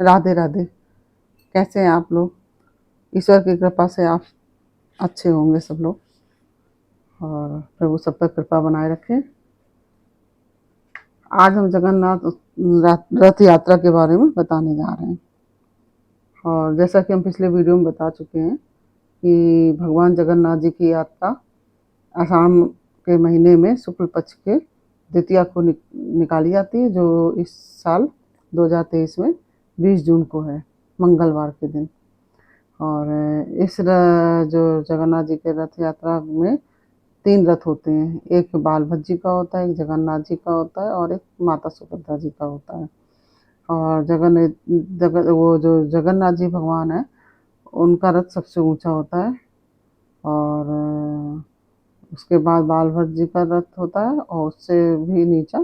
राधे राधे। कैसे हैं आप लोग? ईश्वर की कृपा से आप अच्छे होंगे सब लोग, और प्रभु सब पर कृपा बनाए रखें। आज हम जगन्नाथ रथ यात्रा के बारे में बताने जा रहे हैं। और जैसा कि हम पिछले वीडियो में बता चुके हैं कि भगवान जगन्नाथ जी की यात्रा आषाढ़ के महीने में शुक्ल पक्ष के द्वितीया को निकाली जाती है, जो इस साल 2023 में 20 जून को है, मंगलवार के दिन। और जो जगन्नाथ जी के रथ यात्रा में 3 रथ होते हैं। एक बालभद्र जी का होता है, एक जगन्नाथ जी का होता है और एक माता सुभद्रा जी का होता है। और वो जो जगन्नाथ जी भगवान है, उनका रथ सबसे ऊंचा होता है। और उसके बाद बालभद्र जी का रथ होता है, और उससे भी नीचा,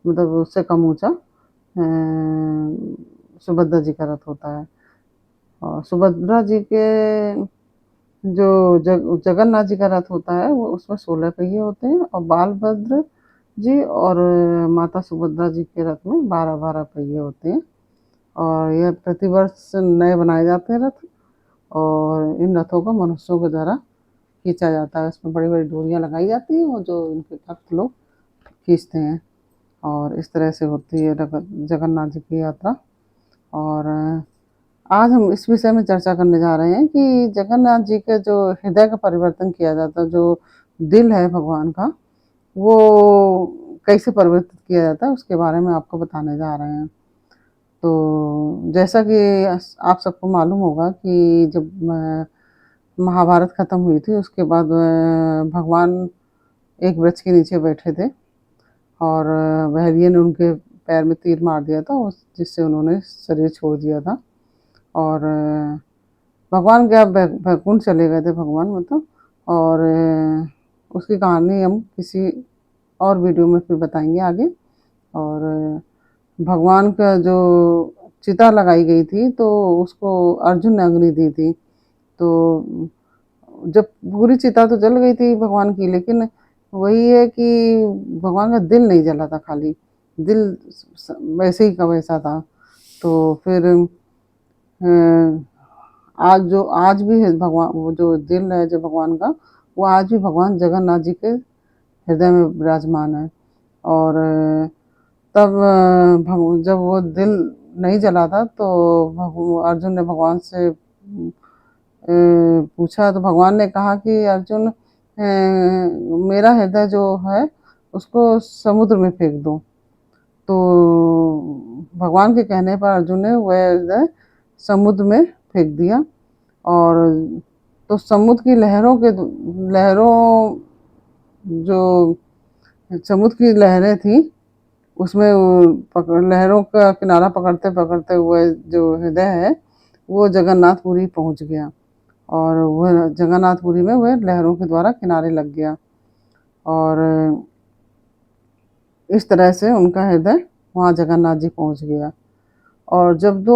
मतलब उससे कम ऊंचा सुभद्रा जी का रथ होता है। और सुभद्रा जी के जो जगन्नाथ जी का रथ होता है, वो उसमें 16 पहिए होते हैं, और बालभद्र जी और माता सुभद्रा जी के रथ में 12-12 पहिए होते हैं। और यह प्रतिवर्ष नए बनाए जाते हैं रथ, और इन रथों को मनुष्यों के द्वारा खींचा जाता है। इसमें बड़ी बड़ी डोरियां लगाई जाती हैं, और जो इनके भक्त लोग खींचते हैं। और इस तरह से होती है जगन्नाथ जी की यात्रा। और आज हम इस विषय में चर्चा करने जा रहे हैं कि जगन्नाथ जी के जो हृदय का परिवर्तन किया जाता है, जो दिल है भगवान का, वो कैसे परिवर्तित किया जाता है, उसके बारे में आपको बताने जा रहे हैं। तो जैसा कि आप सबको मालूम होगा कि जब महाभारत खत्म हुई थी, उसके बाद भगवान एक वृक्ष के नीचे बैठे थे, और वैरिये ने उनके पैर में तीर मार दिया था, जिससे उन्होंने शरीर छोड़ दिया था। और भगवान क्या बैकुंठ चले गए थे भगवान, मतलब। और उसकी कहानी हम किसी और वीडियो में फिर बताएंगे आगे। और भगवान का जो चिता लगाई गई थी, तो उसको अर्जुन ने अग्नि दी थी। तो जब पूरी चिता तो जल गई थी भगवान की, लेकिन वही है कि भगवान का दिल नहीं जला था, खाली दिल वैसे ही का वैसा था। तो फिर आज भी है भगवान, वो जो दिल है जो भगवान का, वो आज भी भगवान जगन्नाथ जी के हृदय में विराजमान है। और तब जब वो दिल नहीं जला था, तो अर्जुन ने भगवान से पूछा, तो भगवान ने कहा कि अर्जुन, मेरा हृदय जो है उसको समुद्र में फेंक दो। तो भगवान के कहने पर अर्जुन ने वह हृदय समुद्र में फेंक दिया। और तो समुद्र की जो समुद्र की लहरें थी, उसमें लहरों का किनारा पकड़ते पकड़ते हुए जो हृदय है, वो जगन्नाथपुरी पहुंच गया। और वह जगन्नाथपुरी में वह लहरों के द्वारा किनारे लग गया। और इस तरह से उनका हृदय वहाँ जगन्नाथ जी पहुंच गया। और जब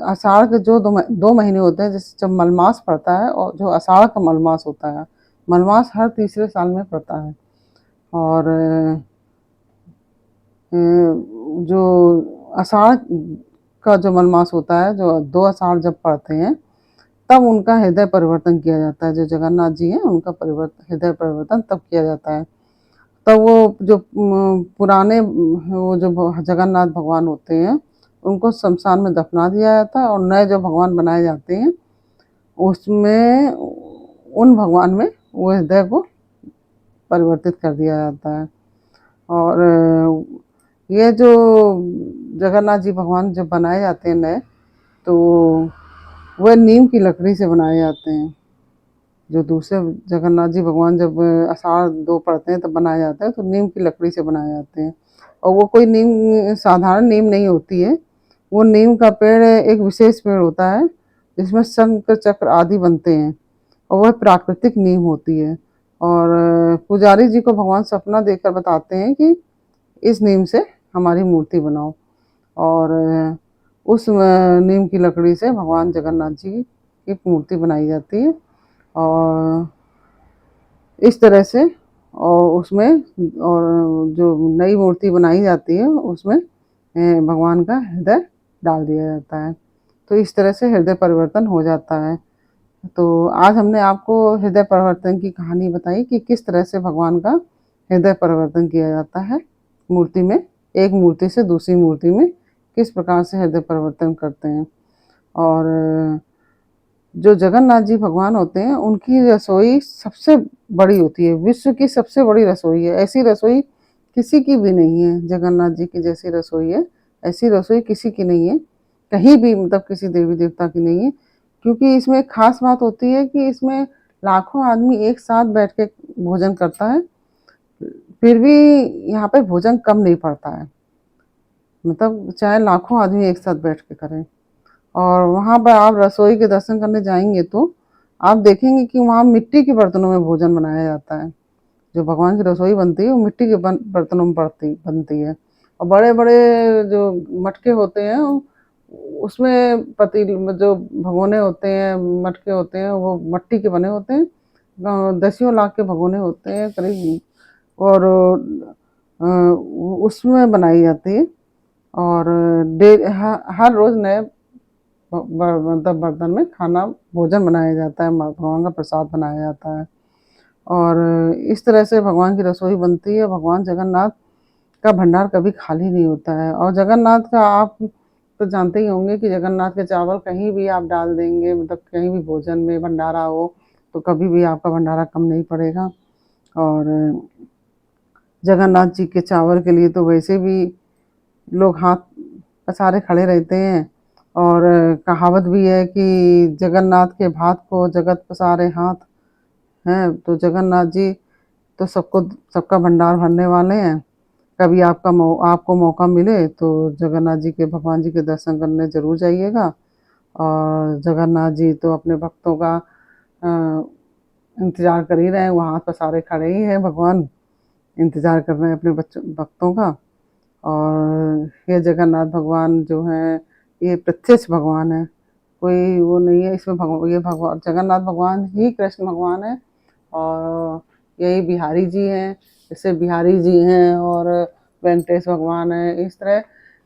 आषाढ़ के जो 2 महीने होते हैं, जैसे जब मलमास पड़ता है, और जो आषाढ़ का मलमास होता है, मलमास हर तीसरे साल में पड़ता है। और जो आषाढ़ का जो मलमास होता है, जो 2 आषाढ़ जब पड़ते हैं, तब उनका हृदय परिवर्तन किया जाता है। जो जगन्नाथ जी हैं, उनका हृदय परिवर्तन तब किया जाता है। तब वो जो पुराने वो जो जगन्नाथ भगवान होते हैं, उनको शमशान में दफना दिया जाता है, और नए जो भगवान बनाए जाते हैं, उसमें उन भगवान में वो हृदय को परिवर्तित कर दिया जाता है। और ये जो जगन्नाथ जी भगवान जब बनाए जाते हैं नए, तो वह नीम की लकड़ी से बनाए जाते हैं। जो दूसरे जगन्नाथ जी भगवान जब आषाढ़ 2 पड़ते हैं तब बनाए जाते हैं, तो नीम की लकड़ी से बनाए जाते हैं। और वो कोई नीम साधारण नीम नहीं होती है। वो नीम का पेड़ एक विशेष पेड़ होता है, जिसमें शंख चक्र आदि बनते हैं, और वह प्राकृतिक नीम होती है। और पुजारी जी को भगवान सपना देकर बताते हैं कि इस नीम से हमारी मूर्ति बनाओ। और उस नीम की लकड़ी से भगवान जगन्नाथ जी की मूर्ति बनाई जाती है। और इस तरह से, और उसमें, और जो नई मूर्ति बनाई जाती है, उसमें भगवान का हृदय डाल दिया जाता है। तो इस तरह से हृदय परिवर्तन हो जाता है। तो आज हमने आपको हृदय परिवर्तन की कहानी बताई कि किस तरह से भगवान का हृदय परिवर्तन किया जाता है मूर्ति में, एक मूर्ति से दूसरी मूर्ति में किस प्रकार से हृदय परिवर्तन करते हैं। और जो जगन्नाथ जी भगवान होते हैं उनकी रसोई सबसे बड़ी होती है, विश्व की सबसे बड़ी रसोई है। ऐसी रसोई किसी की भी नहीं है, जगन्नाथ जी की जैसी रसोई है ऐसी रसोई किसी की नहीं है, कहीं भी, मतलब किसी देवी देवता की नहीं है। क्योंकि इसमें एक खास बात होती है कि इसमें लाखों आदमी एक साथ बैठ के भोजन करता है, फिर भी यहाँ पे भोजन कम नहीं पड़ता है, मतलब चाहे लाखों आदमी एक साथ बैठ के करें। और वहाँ पर आप रसोई के दर्शन करने जाएंगे तो आप देखेंगे कि वहाँ मिट्टी के बर्तनों में भोजन बनाया जाता है। जो भगवान की रसोई बनती है वो मिट्टी के बर्तनों में बनती है। और बड़े बड़े जो मटके होते हैं उसमें जो भगोने होते हैं, मटके होते हैं, वो मिट्टी के बने होते हैं। दसियों लाख के भगोने होते हैं करीब, और उसमें बनाई जाती है। और हर रोज नए मतलब बर्तन में खाना भोजन बनाया जाता है, भगवान का प्रसाद बनाया जाता है। और इस तरह से भगवान की रसोई बनती है। भगवान जगन्नाथ का भंडार कभी खाली नहीं होता है। और जगन्नाथ का आप तो जानते ही होंगे कि जगन्नाथ के चावल कहीं भी आप डाल देंगे, मतलब कहीं भी भोजन में भंडारा हो तो कभी भी आपका भंडारा कम नहीं पड़ेगा। और जगन्नाथ जी के चावल के लिए तो वैसे भी लोग हाथ पसारे खड़े रहते हैं। और कहावत भी है कि जगन्नाथ के भात को जगत पसारे हाथ हैं। तो जगन्नाथ जी तो सबका भंडार भरने वाले हैं। कभी आपको मौका मिले तो जगन्नाथ जी के, भगवान जी के दर्शन करने ज़रूर जाइएगा। और जगन्नाथ जी तो अपने भक्तों का इंतज़ार कर ही रहे हैं, वो हाथ पसारे खड़े ही हैं भगवान, इंतज़ार कर रहे हैं अपने भक्तों का। और ये जगन्नाथ भगवान जो हैं ये प्रत्यक्ष भगवान है, कोई वो नहीं है इसमें। ये भगवान जगन्नाथ भगवान ही कृष्ण भगवान है। और यही बिहारी जी हैं, जैसे बिहारी जी हैं और वेंकटेश भगवान है, इस तरह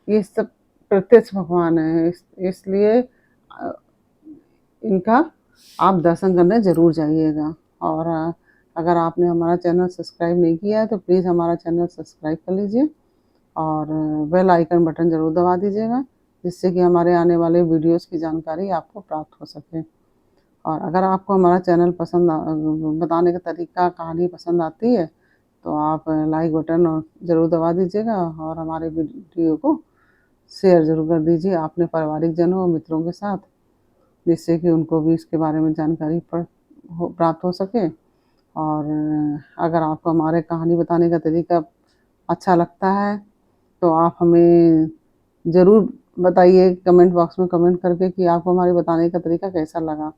ये सब प्रत्यक्ष भगवान है। इसलिए इनका आप दर्शन करने ज़रूर जाइएगा। और अगर आपने हमारा चैनल सब्सक्राइब नहीं किया है तो प्लीज़ हमारा चैनल सब्सक्राइब कर लीजिए और बेल आइकन बटन ज़रूर दबा दीजिएगा, जिससे कि हमारे आने वाले वीडियोस की जानकारी आपको प्राप्त हो सके। और अगर आपको हमारा चैनल बताने का तरीका, कहानी पसंद आती है तो आप लाइक बटन और ज़रूर दबा दीजिएगा और हमारे वीडियो को शेयर ज़रूर कर दीजिए अपने पारिवारिक जनों और मित्रों के साथ, जिससे कि उनको भी इसके बारे में जानकारी प्राप्त हो सके। और अगर आपको हमारे कहानी बताने का तरीका अच्छा लगता है तो आप हमें ज़रूर बताइए कमेंट बॉक्स में कमेंट करके कि आपको हमारे बताने का तरीका कैसा लगा।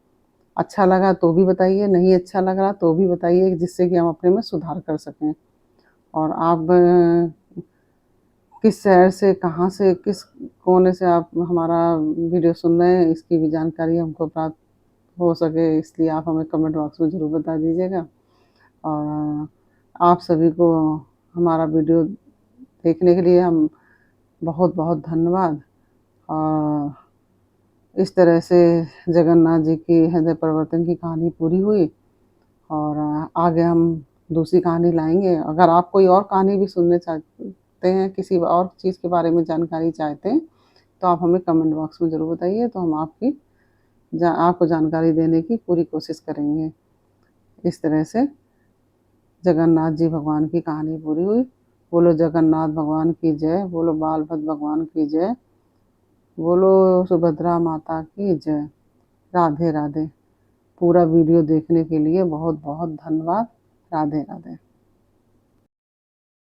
अच्छा लगा तो भी बताइए, नहीं अच्छा लग रहा तो भी बताइए, जिससे कि हम अपने में सुधार कर सकें। और आप किस शहर से, कहाँ से, किस कोने से आप हमारा वीडियो सुन रहे हैं, इसकी भी जानकारी हमको प्राप्त हो सके, इसलिए आप हमें कमेंट बॉक्स में ज़रूर बता दीजिएगा। और आप सभी को हमारा वीडियो देखने के लिए हम बहुत बहुत धन्यवाद। और इस तरह से जगन्नाथ जी की हृदय परिवर्तन की कहानी पूरी हुई। और आगे हम दूसरी कहानी लाएंगे। अगर आप कोई और कहानी भी सुनने चाहते हैं, किसी और चीज़ के बारे में जानकारी चाहते हैं तो आप हमें कमेंट बॉक्स में ज़रूर बताइए, तो हम आपको जानकारी देने की पूरी कोशिश करेंगे। इस तरह से जगन्नाथ जी भगवान की कहानी पूरी हुई। बोलो जगन्नाथ भगवान की जय, बोलो बालभद्र भगवान की जय, बोलो सुभद्रा माता की जय। राधे राधे। पूरा वीडियो देखने के लिए बहुत बहुत धन्यवाद। राधे राधे।